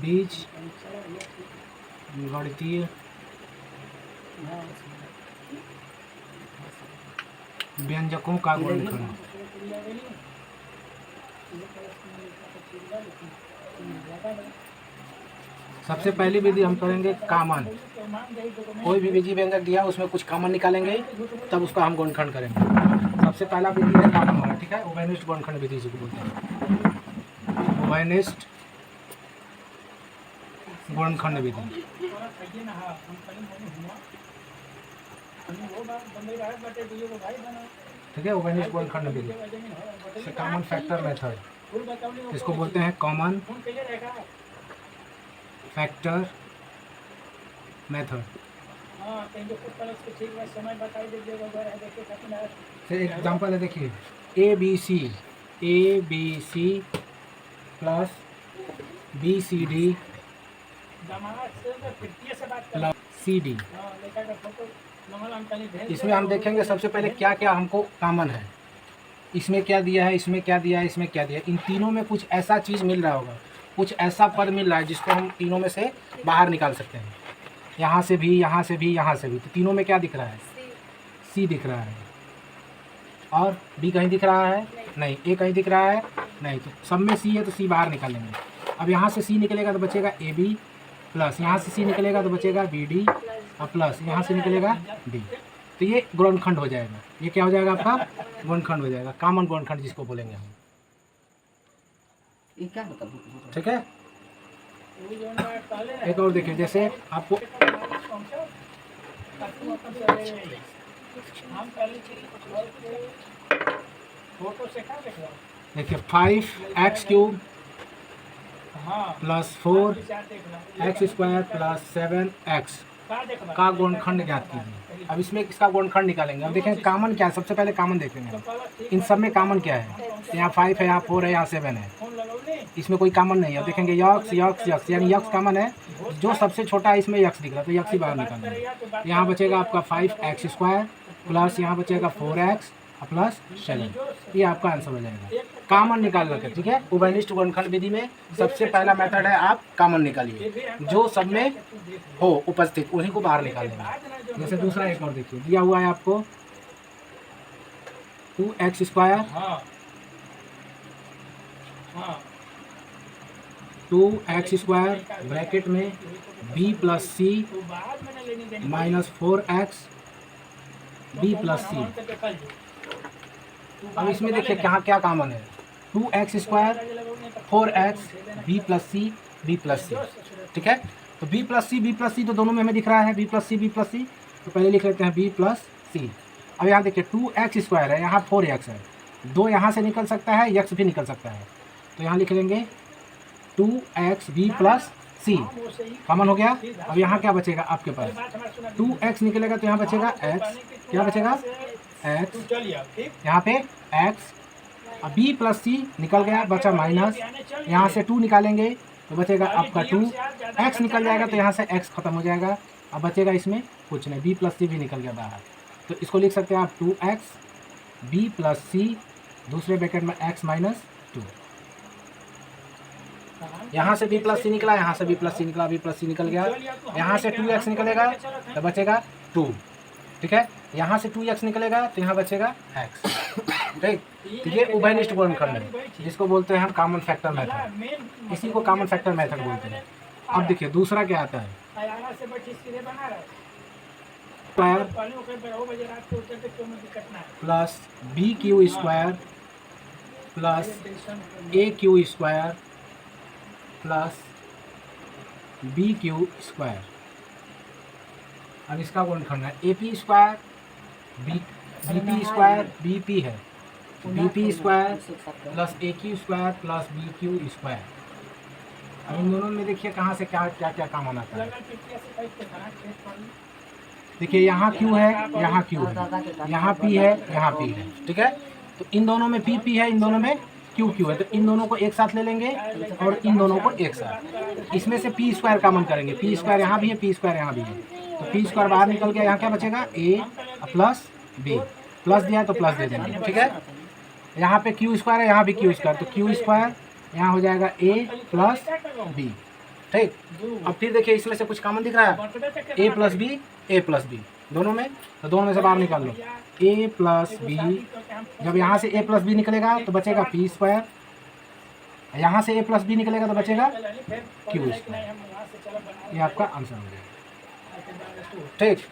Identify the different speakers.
Speaker 1: बीज गणितीय व्यंजकों का गुणनखंड। सबसे पहली विधि हम करेंगे कॉमन। कोई भी बीजी व्यंजक दिया उसमें कुछ कॉमन निकालेंगे तब उसका हम गुणनखंड करेंगे। सबसे पहला विधि है कॉमन वाला, ठीक है। उभयनिष्ठ गुणनखंड विधि जिसको बोलते हैं, उभयनिष्ठ गुणनखंड विधि। ठीक है, उभयनिष्ठ गुणनखंड विधि, कॉमन फैक्टर मेथड, इसको बोलते हैं कॉमन फैक्टर मेथड। एग्जाम्पल है, देखिए A B C plus B C D plus C D. इसमें हम देखेंगे सबसे पहले क्या क्या हमको कॉमन है। इसमें क्या दिया है, इसमें क्या दिया है, इसमें क्या दिया है। इन तीनों में कुछ ऐसा चीज़ मिल रहा होगा, कुछ ऐसा पद मिल रहा है जिसको हम तीनों में से बाहर निकाल सकते हैं। यहाँ से भी, यहाँ से भी, यहाँ से भी। तो तीनों में क्या दिख रहा है? सी दिख रहा है। और बी कहीं दिख रहा है? नहीं। ए कहीं दिख रहा है? नहीं। तो सब में सी है तो सी बाहर निकालेंगे। अब यहाँ से सी निकलेगा तो बचेगा ए बी, प्लस यहाँ से सी निकलेगा तो बचेगा बी डी, और प्लस यहाँ से निकलेगा डी। तो ये गुणनखंड हो जाएगा। ये क्या हो जाएगा? आपका गुणनखंड हो जाएगा, कॉमन गुणनखंड जिसको बोलेंगे हम। ठीक है। एक और देखिए, जैसे आपको देखिए 5x³ plus 4x² plus 7x का गुणनखंड ज्ञात कीजिए। अब इसमें इसका गुणनखंड निकालेंगे। अब देखेंगे कॉमन क्या है, सबसे पहले कॉमन देखेंगे इन सब में कॉमन क्या है। यहाँ 5 है, यहाँ 4 है, यहाँ 7 है, इसमें कोई कॉमन नहीं है। अब देखेंगे यक्स यक्स यक्स, यानी यक्स कॉमन है। जो सबसे छोटा है इसमें यक्स दिख रहा है, तो यक्स ही बाहर निकालेंगे। यहाँ बचेगा आपका 5x² प्लस यहाँ बचेगा 4x प्लस 7। ये आपका आंसर हो जाएगा, कॉमन निकाल रखे। ठीक है। उभयनिष्ठ गुणनखंड विधि में सबसे पहला मेथड है आप कॉमन निकालिए, जो सब में हो उपस्थित उन्हीं को बाहर निकाल देंगे। जैसे दूसरा एक और देखिए, दिया हुआ है आपको 2x² 2x² ब्रैकेट में b प्लस सी माइनस 4x b प्लस सी। अब इसमें देखिए कहाँ क्या कॉमन है, 2x² 4x b प्लस सी b प्लस सी। ठीक है। तो b प्लस सी तो दोनों में हमें दिख रहा है, b प्लस सी। तो पहले लिख लेते हैं b प्लस सी। अब यहाँ देखिए 2x² है, यहाँ 4x है, 2 यहाँ से निकल सकता है, x भी निकल सकता है। तो यहाँ लिख लेंगे 2x b प्लस सी, कॉमन हो गया। अब यहाँ क्या बचेगा आपके पास, 2x निकलेगा तो यहाँ बचेगा x, क्या बचेगा x, यहाँ पे x। अब b प्लस सी निकल गया, बचा माइनस। यहाँ से 2 निकालेंगे तो बचेगा आपका 2, x निकल जाएगा तो यहाँ से x खत्म हो जाएगा। अब बचेगा इसमें कुछ नहीं, b प्लस सी भी निकल गया बाहर। तो इसको लिख सकते हैं आप 2x b प्लस सी, दूसरे ब्रैकेट में x माइनस 2। यहाँ से b प्लस सी निकला, यहाँ से b प्लस सी निकला, b प्लस सी निकल गया। यहाँ से 2x निकलेगा तो बचेगा 2। ठीक है। यहाँ से 2x निकलेगा तो यहाँ बचेगा x। ठीक। तो ये उभयनिष्ठ गुणनखंड है जिसको बोलते हैं हम कॉमन फैक्टर मेथड, इसी को कॉमन फैक्टर मेथड बोलते हैं। अब देखिए दूसरा क्या आता है, plus BQ² plus AQ² plus BQ²। अब इसका गुणनखंड है AP² BP² BP है, BP² plus AQ² plus BQ²। अब इन दोनों में देखिए कहाँ से क्या क्या क्या कॉमन आता है। देखिए यहाँ Q है, यहाँ Q है, यहाँ P है, यहाँ P है। ठीक है। तो इन दोनों में P है, इन दोनों में Q है। तो इन दोनों को एक साथ ले लेंगे और इन दोनों को एक साथ। इसमें से P² कॉमन करेंगे, P² यहाँ भी है, P² यहाँ भी है। तो P² बाहर निकल गया, यहाँ क्या बचेगा A प्लस B, प्लस दिया है तो प्लस दे देंगे। ठीक है। यहाँ पे Q² है, यहाँ भी Q², तो Q² यहाँ हो जाएगा a प्लस बी। ठीक, अब फिर देखिए इसमें से कुछ कॉमन दिख रहा है, a प्लस बी दोनों में, तो दोनों में से बाहर निकाल लो a प्लस बी। जब यहाँ से a प्लस बी निकलेगा तो बचेगा p स्क्वायर, यहाँ से a प्लस बी निकलेगा तो बचेगा q स्क्वायर। ये आपका आंसर हो जाएगा। ठीक।